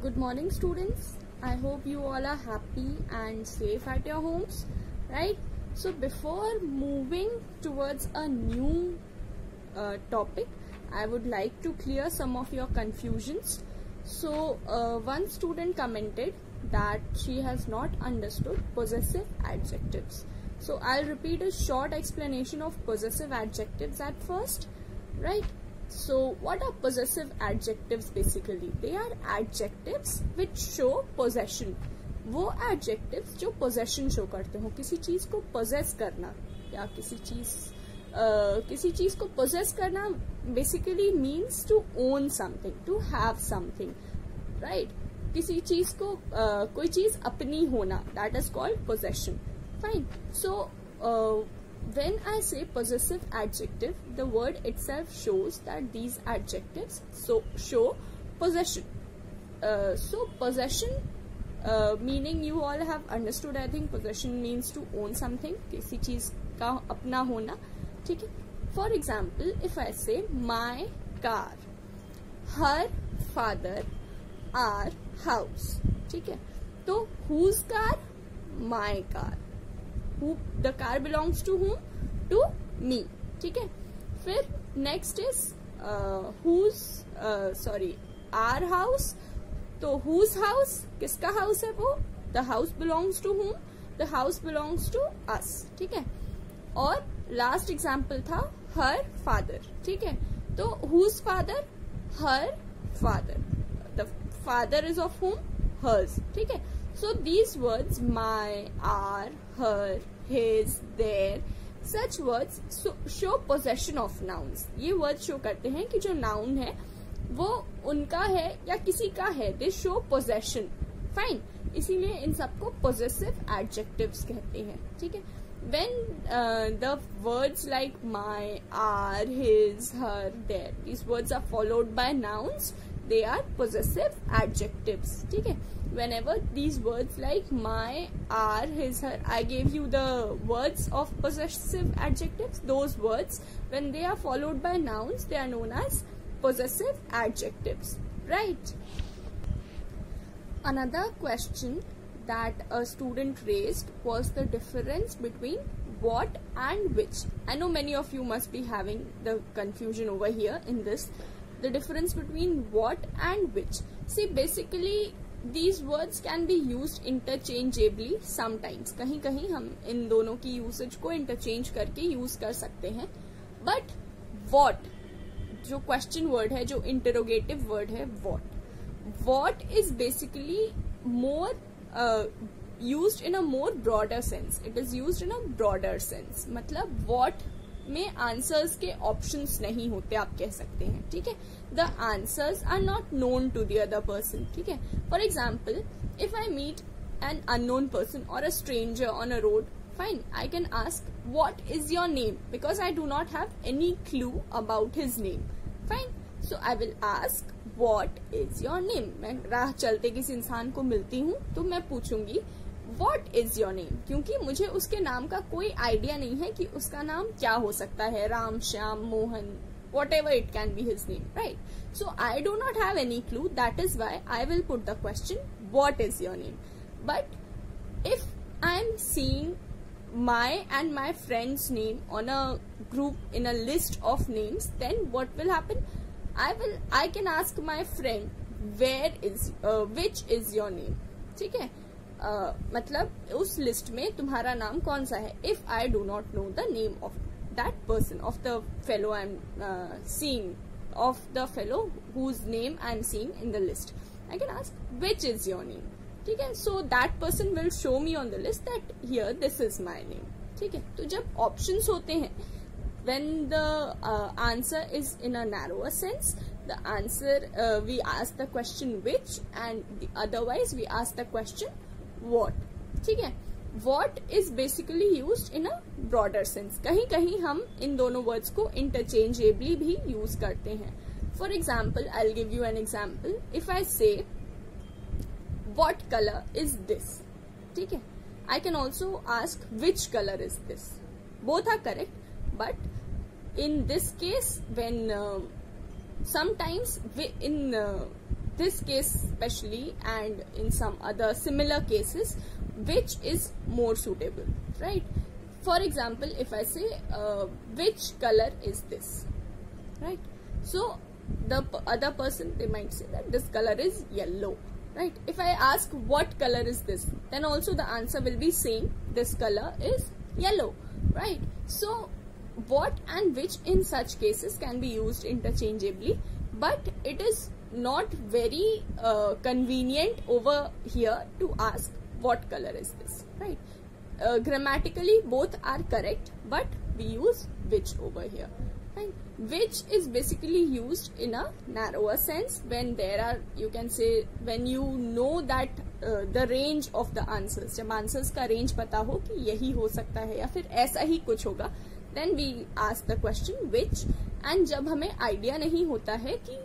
Good morning, students. I hope you all are happy and safe at your homes, right? So before moving towards a new topic, I would like to clear some of your confusions. So one student commented that she has not understood possessive adjectives. So I'll repeat a short explanation of possessive adjectives at first, right? So what are possessive adjectives basically? They are adjectives which show possession. वो adjectives जो possession show करते हो, किसी चीज को possess करना या किसी चीज को possess करना basically means to own something, to have something, right? किसी चीज को कोई चीज अपनी होना, that is called possession. Fine. So when I say possessive adjective, the word itself shows that these adjectives show possession. So possession meaning you all have understood. I think possession means to own something, किसी चीज का अपना होना, ठीक है? For example, if I say my car, her father, our house, ठीक है? तो whose car? My car. Who the car belongs to whom? To me, ठीक है? फिर next is our house. तो whose house? किसका house है वो? The house belongs to whom? The house belongs to us, ठीक है? और last example था her father, ठीक है? तो whose father? Her father. The father is of whom? Hers, ठीक है? So these words, my, our, her, his, their, such words show possession of nouns. ये words show करते हैं कि जो noun है वो उनका है या किसी का है. They show possession. Fine. इसीलिए इन सबको possessive adjectives कहते हैं, ठीक है? When the words like my, our, his, her, their, these words are followed by nouns, they are possessive adjectives, ठीक है? Whenever these words like my, our, his, her, I gave you the words of possessive adjectives. Those words, when they are followed by nouns, they are known as possessive adjectives, right? Another question that a student raised was the difference between what and which. I know many of you must be having the confusion over here in this. The difference between what and which. See, basically these words can be used interchangeably sometimes. कहीं कहीं हम इन दोनों की usage को interchange करके use कर सकते हैं. But what, जो question word है, जो interrogative word है, what is basically more used in a more broader sense. It is used in a broader sense. मतलब what में आंसर्स के ऑप्शंस नहीं होते, आप कह सकते हैं, ठीक है? The answers are not known to the other person, ठीक है? For example, if I meet an unknown person or a stranger on a road, fine, I can ask what is your name because I do not have any clue about his name. Fine, so I will ask what is your name. मैं राह चलते किसी इंसान को मिलती हूँ तो मैं पूछूंगी What is your name? क्योंकि मुझे उसके नाम का कोई आइडिया नहीं है कि उसका नाम क्या हो सकता है, Ram, Shyam, Mohan, whatever it can be his name, right? So I do not have any clue. That is why I will put the question, what is your name? But if I am seeing my and my friend's name on a group in a list of names, then what will happen? I can ask my friend, which is your name? ठीक है? मतलब उस list में तुम्हारा नाम कौन सा है? If I do not know the name of that person, of the fellow I am seeing, of the fellow whose name I am seeing in the list, I can ask which is your name, ठीक है? So that person will show me on the list that here this is my name, ठीक है? तो जब options होते हैं, when the answer is in a narrower sense, the answer we ask the question which, and otherwise we ask the question what, ठीक है? What is basically used in a broader sense. कहीं कहीं हम इन दोनों words को interchangeably भी use करते हैं. For example, I'll give you an example. If I say what color is this, ठीक है? I can also ask which color is this. Both are correct, but in this case, when sometimes in this case especially and in some other similar cases, which is more suitable, right? For example, if I say which color is this, right? So the other person, they might say that this color is yellow, right? If I ask what color is this, then also the answer will be same, this color is yellow, right? So what and which in such cases can be used interchangeably, but it is not very convenient over here to ask what color is this, right? Grammatically both are correct, but we use which over here, right? Which is basically used in a narrower sense when there are, you can say, when you know that the range of the answers, जब answers का range पता हो कि यही हो सकता है या फिर ऐसा ही कुछ होगा, then we ask the question which. and जब हमें idea नहीं होता है कि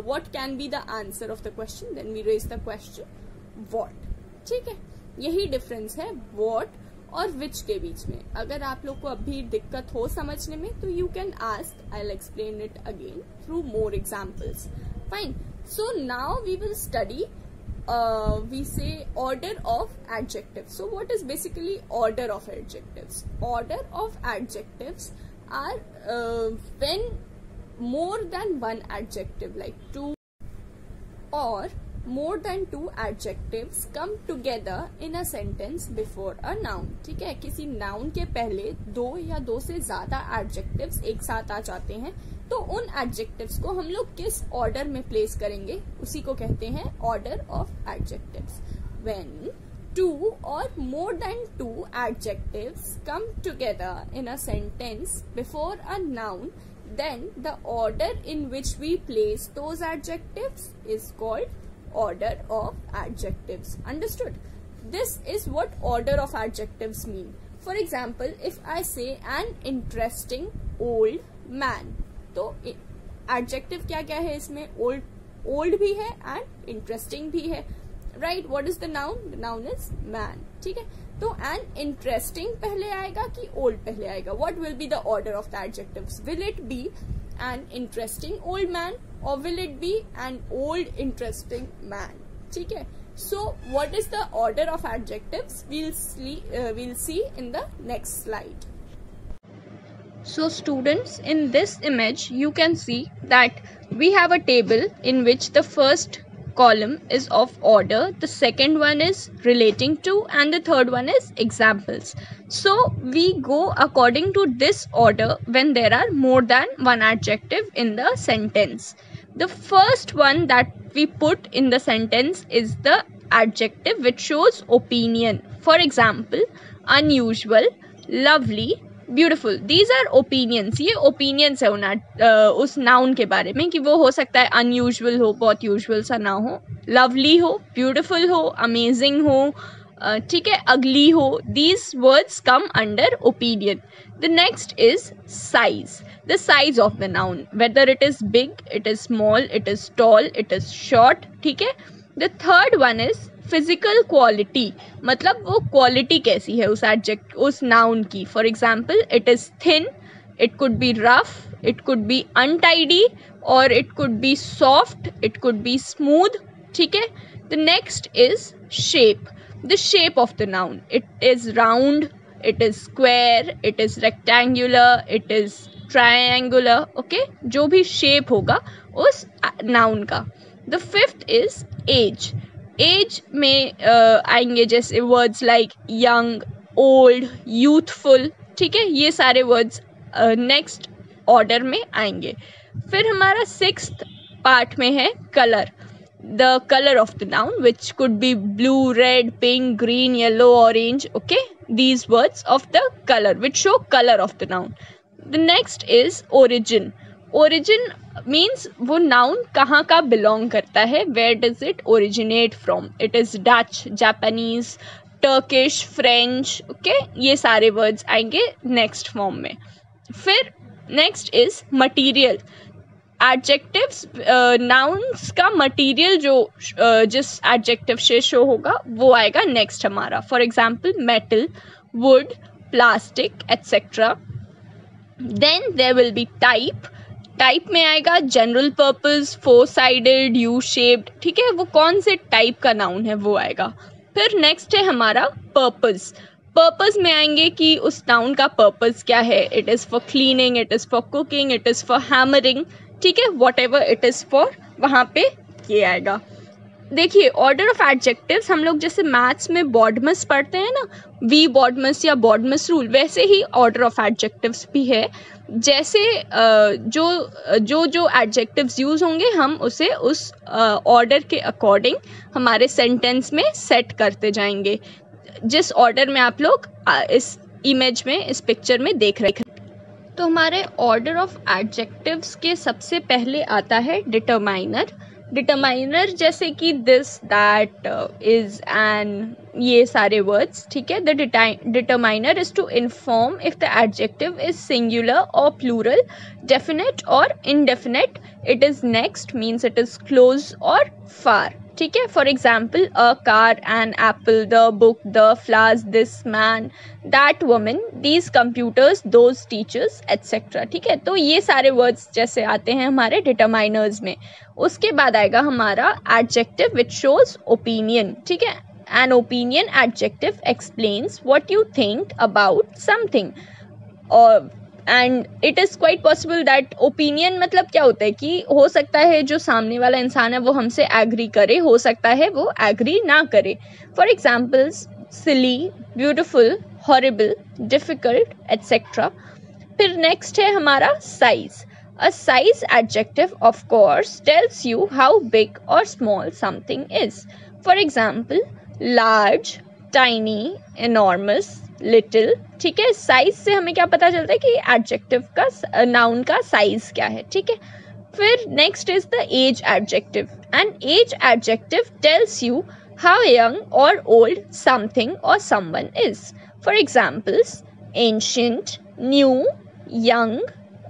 what can be the answer of the question, then we raise the question what. ठीक है, यही difference है what और which के बीच में. अगर आप लोग को अभी दिक्कत हो समझने में तो you can ask, I'll explain it again through more examples. Fine. So now we will study we say order of adjectives. So what is basically order of adjectives? Order of adjectives are when more than one adjective, like two or more than two adjectives come together in a sentence before a noun. ठीक है, किसी noun के पहले दो या दो से ज्यादा adjectives एक साथ आ जाते हैं, तो उन adjectives को हम लोग किस order में place करेंगे, उसी को कहते हैं order of adjectives. When two or more than two adjectives come together in a sentence before a noun, then the order in which we place those adjectives is called order of adjectives. Understood? This is what order of adjectives mean. For example, if I say an interesting old man, तो adjective क्या क्या है इसमें? old भी है and interesting भी है, right? What is the noun? The noun is man. ठीक है, तो an interesting पहले आएगा कि old पहले आएगा? What will be the order of the adjectives? Will it be an interesting old man or will it be an old interesting man? ठीक है, so what is the order of adjectives? We'll see in the next slide. So students, in this image you can see that we have a table in which the first column is of order, the second one is relating to, and the third one is examples. So we go according to this order when there are more than one adjective in the sentence. The first one that we put in the sentence is the adjective which shows opinion. For example, unusual, lovely, beautiful. These are opinions. ये opinions है उस noun के बारे में कि वो हो सकता है अनयूजुअल हो, बहुत यूजुअल सा ना हो, लवली हो, ब्यूटिफुल हो, अमेजिंग हो, ठीक है, अगली हो. These words come under opinion. The next is size. The size of the noun, whether it is big, it is small, it is tall, it is short. ठीक है. The third one is physical quality, मतलब वो quality कैसी है उस noun की. For example, it is thin, it could be rough, it could be untidy, or it could be soft, it could be smooth. ठीक है. The next is shape. The shape of the noun, it is round, it is square, it is rectangular, it is triangular. Okay, जो भी shape होगा उस noun का. The fifth is age. Age में आएंगे जैसे words like young, old, youthful. ठीक है, ये सारे वर्ड्स नेक्स्ट ऑर्डर में आएंगे. फिर हमारा सिक्स्थ पार्ट में है colour. The colour of the noun which could be blue, red, pink, green, yellow, orange. Okay, these words of the colour which show colour of the noun. The next is origin. Origin means वो noun कहाँ का belong करता है, where does it originate from. It is Dutch, Japanese, Turkish, French. Okay, ये सारे words आएंगे next form में. फिर next is material. Adjectives, nouns का मटीरियल जो जिस एडजेक्टिव से शो होगा वो आएगा नेक्स्ट हमारा. For example, metal, would, plastic, etcetera. Then there will be type. Type में आएगा general purpose, four sided, U shaped, ठीक है, वो कौन से टाइप का नाउन है वो आएगा। फिर नेक्स्ट है हमारा पर्पस। पर्पस में आएंगे कि उस नाउन का पर्पस क्या है, it is for cleaning, it is for cooking, it is for hammering, ठीक है, what ever it is for, वहाँ पे ये आएगा। देखिए ऑर्डर ऑफ एडजेक्टिव्स हम लोग जैसे मैथ्स में बॉडमस पढ़ते हैं ना, वी बॉडमस या बॉडमस रूल, वैसे ही ऑर्डर ऑफ एडजेक्टिव्स भी है। जैसे जो एडजेक्टिव्स यूज होंगे हम उसे उस ऑर्डर के अकॉर्डिंग हमारे सेंटेंस में सेट करते जाएंगे, जिस ऑर्डर में आप लोग इस इमेज में, इस पिक्चर में देख रहे हैं। तो हमारे ऑर्डर ऑफ एडजेक्टिव्स के सबसे पहले आता है डिटरमाइनर। डिटरमाइनर जैसे कि दिस, दैट, इज, एंड, ये सारे वर्ड्स, ठीक है। The determiner is to inform if the adjective is singular और प्लूरल, डेफिनेट और indefinite, it is next means it is close और फार, ठीक है। For example a car, an apple, the book, the flowers, this man, that woman, these computers, those teachers, etcetera, ठीक है। तो ये सारे वर्ड्स जैसे आते हैं हमारे डिटरमाइनर्स में। उसके बाद आएगा हमारा एडजेक्टिव विच शोज ओपिनियन, ठीक है। An opinion adjective explains what you think about something, और and it is quite possible that opinion मतलब क्या होता है कि हो सकता है जो सामने वाला इंसान है वो हमसे एग्री करे, हो सकता है वो एग्री ना करे। For examples silly, beautiful, horrible, difficult, etcetera. फिर नेक्स्ट है हमारा size. A size adjective of course tells you how big or small something is. For example, large, tiny, enormous, little, ठीक है। साइज से हमें क्या पता चलता है कि एडजेक्टिव का, नाउन का साइज क्या है, ठीक है। फिर next is the age adjective. An age adjective tells you how young or old something or someone is. For examples, ancient, new, young,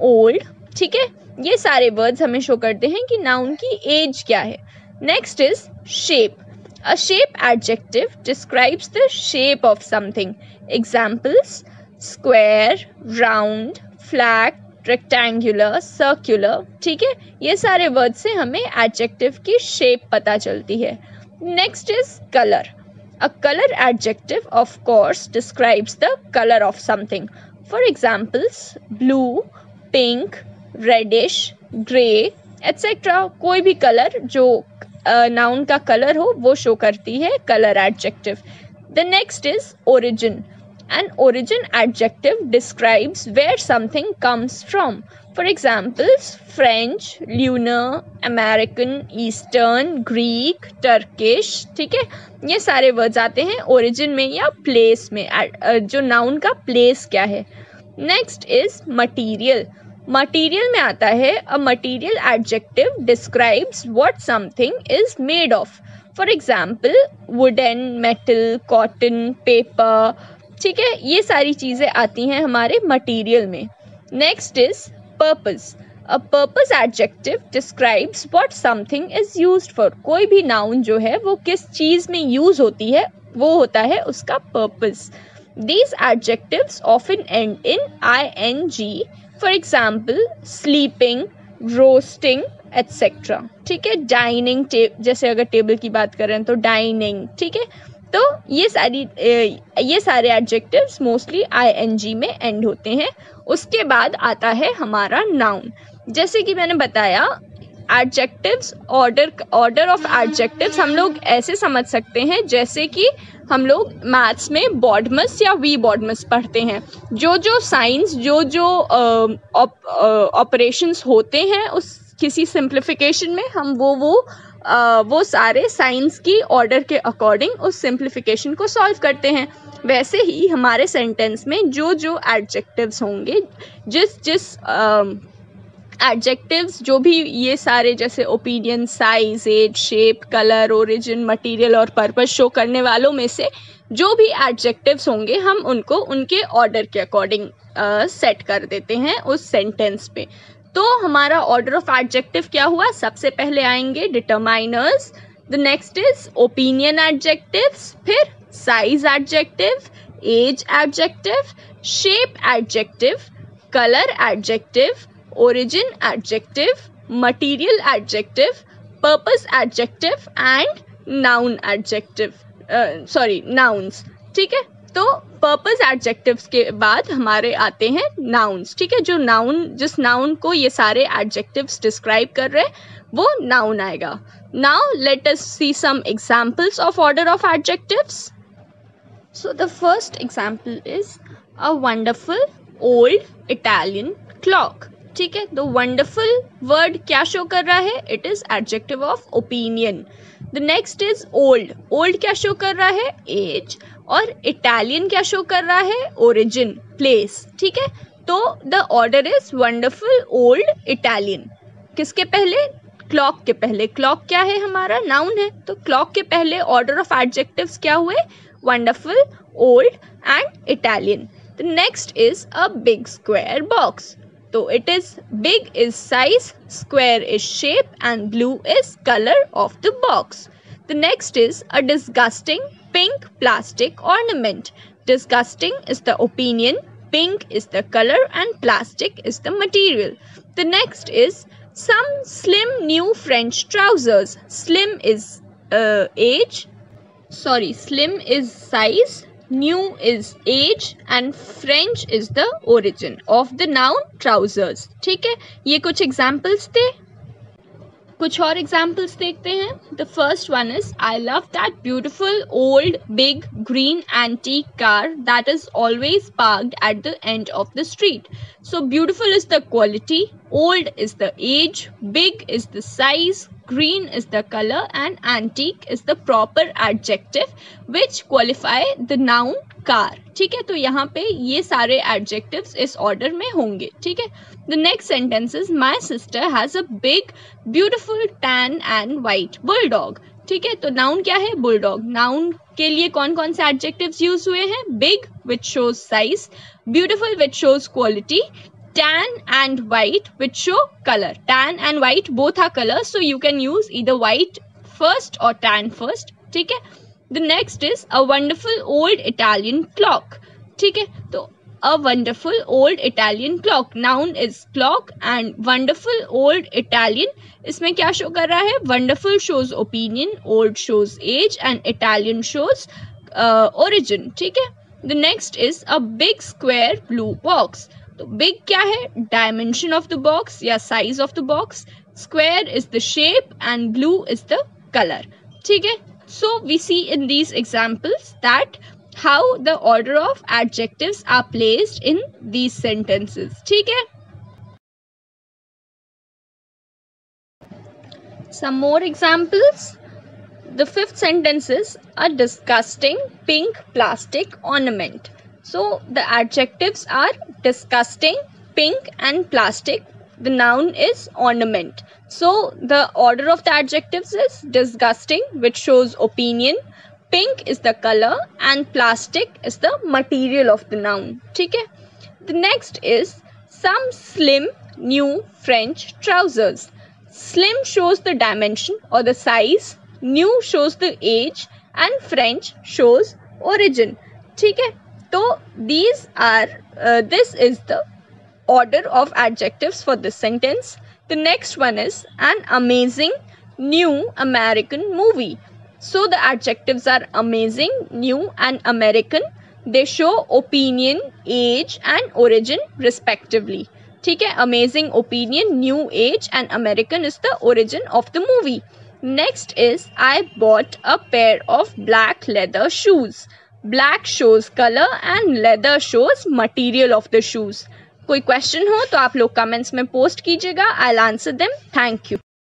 old, ठीक है। ये सारे वर्ड्स हमें शो करते हैं कि नाउन की एज क्या है। Next is shape. A shape adjective describes the shape of something. Examples square, round, flat, rectangular, circular, ठीक है। ये सारे वर्ड से हमें एडजेक्टिव की शेप पता चलती है। Next is colour. A colour adjective of course describes the colour of something. For examples blue, pink, reddish, grey, etcetera. कोई भी कलर जो नाउन का कलर हो वो शो करती है colour adjective. The next is origin. An origin adjective describes where something comes from. For examples French, lunar, American, eastern, Greek, Turkish, ठीक है। ये सारे वर्ड्स आते हैं ओरिजिन में या प्लेस में, जो नाउन का प्लेस क्या है। Next is material. मटीरियल में आता है a material adjective describes what something is made of. For example wooden, metal, cotton, paper, ठीक है। ये सारी चीज़ें आती हैं हमारे मटीरियल में। Next is purpose. A purpose adjective describes what something is used for. कोई भी नाउन जो है वो किस चीज़ में यूज होती है वो होता है उसका purpose. These adjectives often end in ing. For example, sleeping, roasting, etc. ठीक है। डाइनिंग, जैसे अगर टेबल की बात करें तो डाइनिंग, ठीक है। तो ये सारे एडजेक्टिव्स मोस्टली ing में एंड होते हैं। उसके बाद आता है हमारा नाउन। जैसे कि मैंने बताया एडजेक्टिव्स, ऑर्डर ऑफ एडजेक्टिव्स हम लोग ऐसे समझ सकते हैं जैसे कि हम लोग मैथ्स में बॉडमस या वी बॉडमस पढ़ते हैं। जो साइंस, जो ऑपरेशंस होते हैं उस किसी सिंप्लीफिकेशन में हम वो सारे साइंस की ऑर्डर के अकॉर्डिंग उस सिंप्लीफिकेशन को सॉल्व करते हैं। वैसे ही हमारे सेंटेंस में जो एडजेक्टिव्स होंगे, जिस एडजेक्टिव्स, जो भी ये सारे जैसे opinion, size, age, shape, colour, origin, material और पर्पस शो करने वालों में से जो भी एडजेक्टिव्स होंगे हम उनको उनके ऑर्डर के अकॉर्डिंग सेट कर देते हैं उस सेंटेंस पे। तो हमारा ऑर्डर ऑफ एडजेक्टिव क्या हुआ? सबसे पहले आएंगे determiners, the next is opinion adjectives, फिर size adjective, age adjective, shape adjective, colour adjective, origin adjective, material adjective, purpose adjective and noun adjective, nouns. ठीक है, तो पर्पस एडजेक्टिव्स के बाद हमारे आते हैं नाउन्स. ठीक है, जो नाउन, जिस नाउन को ये सारे एडजेक्टिव्स डिस्क्राइब कर रहे हैं वो नाउन आएगा. Now let us see some examples of order of adjectives. So the first example is a wonderful old Italian clock. ठीक है, तो वंडरफुल वर्ड क्या शो कर रहा है? It is adjective of opinion. The next is old. Old क्या show कर रहा है? एज. और इटालियन क्या शो कर रहा है? Origin, place. ठीक है, तो the order is wonderful old Italian. किसके पहले? क्लॉक के पहले. क्लॉक क्या है? हमारा नाउन है. तो क्लॉक के पहले ऑर्डर ऑफ एडजेक्टिव्स क्या हुए? Wonderful, old and Italian. The next is a big square box. तो it is big is size, square is shape and blue is colour of the box. The next is a disgusting pink plastic ornament. Disgusting is the opinion, pink is the color and plastic is the material. The next is some slim new French trousers. Slim is slim is size, new is age and French is the origin of the noun trousers. ठीक है, ये कुछ examples थे. कुछ और examples देखते हैं. The first one is I love that beautiful old big green antique car that is always parked at the end of the street. So beautiful is the quality, old is the age, big is the size, green is the color and antique is the proper adjective which qualify the noun car. ठीक है, तो यहाँ पे ये सारे adjectives इस order में होंगे. ठीक है, the next sentence is my sister has a big beautiful tan and white bulldog. ठीक है, तो noun क्या है? bulldog. noun के लिए कौन कौन से adjectives use हुए हैं? big which shows size, beautiful which shows quality, tan and white which show color. Tan and white both are colors, so you can use either white first or tan first. ठीक है, the next is a wonderful old Italian clock. ठीक है, तो a wonderful old Italian clock. noun is clock and wonderful old Italian इसमें क्या show कर रहा है? wonderful shows opinion, old shows age and Italian shows origin. ठीक है, the next is a big square blue box. तो big क्या है? डायमेंशन ऑफ द बॉक्स या size of the box, square is the shape and blue is the colour. ठीक है, so we see in these examples that how the order of adjectives are placed in these sentences. ठीक है, some more examples. The fifth sentence is a disgusting pink plastic ornament. So the adjectives are disgusting, pink and plastic. The noun is ornament. So the order of the adjectives is disgusting which shows opinion, pink is the color and plastic is the material of the noun. ठीक है, the next is some slim new French trousers. Slim shows the dimension or the size, new shows the age and French shows origin. ठीक है, तो these are this is the order of adjectives for this sentence. The next one is an amazing new American movie. So the adjectives are amazing, new and American. They show opinion, age and origin respectively. ठीक है, amazing, opinion, new, age and American is the origin of the movie. Next is I bought a pair of black leather shoes. Black shows color and leather shows material of the shoes. कोई question हो तो आप लोग comments में post कीजिएगा. I'll answer them. Thank you.